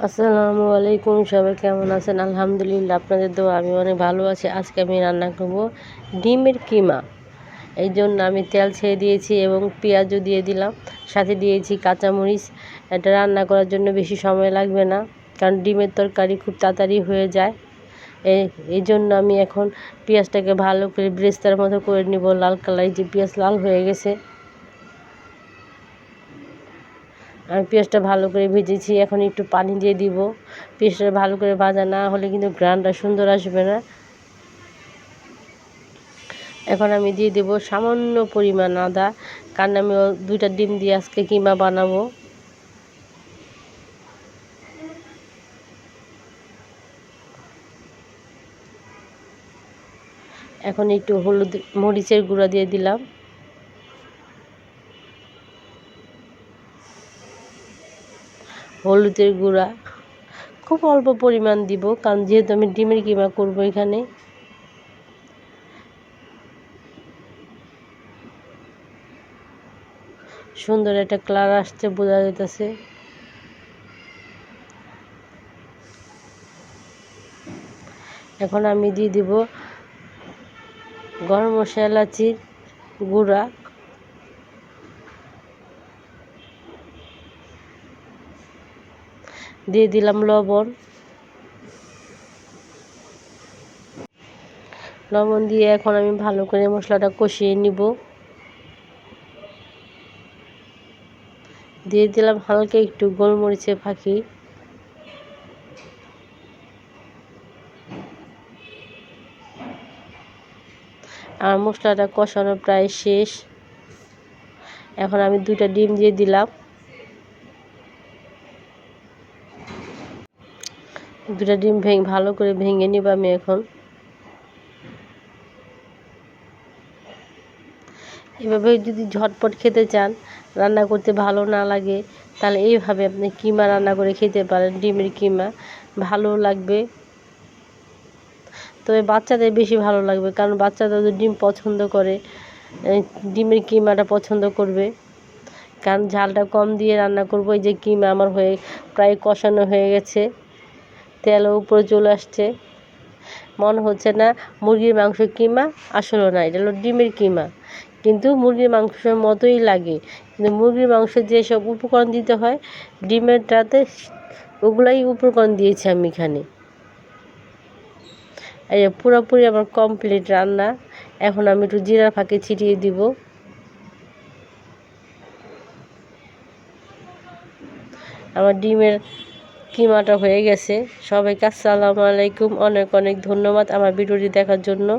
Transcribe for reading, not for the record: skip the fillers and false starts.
আসসালামু আলাইকুম, সবাই কেমন আছেন? আলহামদুলিল্লাহ, আপনাদের দোয়া আমি অনেক ভালো আছি। আজকে আমি রান্না করব ডিমের কিমা। এই জন্য আমি তেল ছেড়ে দিয়েছি এবং পেঁয়াজও দিয়ে দিলাম, সাথে দিয়েছি কাঁচামরিচ। এটা রান্না করার জন্য বেশি সময় লাগবে না, কারণ ডিমের তরকারি খুব তাড়াতাড়ি হয়ে যায়। এই জন্য আমি এখন পেঁয়াজটাকে ভালো করে ব্রেস্তার মতো করে নিব। লাল কালার, যে পেঁয়াজ লাল হয়ে গেছে। আমি পেঁয়াজটা ভালো করে ভেজেছি, এখন একটু পানি দিয়ে দিব। পেঁয়াজটা ভালো করে ভাজা না হলে কিন্তু গ্রানটা সুন্দর আসবে না। এখন আমি দিয়ে দেব সামান্য পরিমাণ আদা, কারণ আমি 2টা ডিম দিয়ে আজকে কিমা বানাবো। এখন একটু হলুদ মরিচের গুঁড়া দিয়ে দিলাম। হলুদের গুঁড়া খুব অল্প পরিমাণ দিব, কারণ যেহেতু আমি ডিমের কিমা করব এখানে। সুন্দর একটা কালার আসছে, বোঝা যাইতেছে। এখন আমি দিয়ে দিব গরম মশলা, এলাচির গুঁড়া, দিয়ে দিলাম লবণ। লবণ দিয়ে এখন আমি ভালো করে মশলাটা কষিয়ে নিব। দিয়ে দিলাম হালকা একটু গোলমরিচের ফাঁকি। আমার মশলাটা কষানো প্রায় শেষ। এখন আমি 2টা ডিম দিয়ে দিলাম। 2টা ডিম ভালো করে ভেঙে নিব আমি এখন। এভাবে যদি ঝটপট খেতে চান, রান্না করতে ভালো না লাগে, তাহলে এইভাবে আপনি কিমা রান্না করে খেতে পারেন। ডিমের কিমা ভালো লাগবে, তবে বাচ্চাদের বেশি ভালো লাগবে, কারণ বাচ্চারা তো ডিম পছন্দ করে। ডিমের কিমাটা পছন্দ করবে, কারণ ঝালটা কম দিয়ে রান্না করব। এই যে কিমা আমার প্রায় কষানো হয়ে গেছে, তেলও উপরে চলে আসছে। মনে হচ্ছে না মুরগির মাংস কিমা, আসলে না, এটা হলো ডিমের কিমা, কিন্তু মুরগির মাংসের মতোই লাগে। কিন্তু মুরগির মাংস যেসব উপকরণ দিতে হয়, ডিমেরটাতে ওগুলাই উপকরণ দিয়েছি আমি এখানে। এই পুরোপুরি আমার কমপ্লিট রান্না। এখন আমি একটু জিরা ফাঁকি ছিটিয়ে দিব। আমার ডিমের কিমাটা হয়ে গেছে। সবাইকে আসসালামু আলাইকুম, অনেক অনেক ধন্যবাদ আমার ভিডিওটি দেখার জন্য।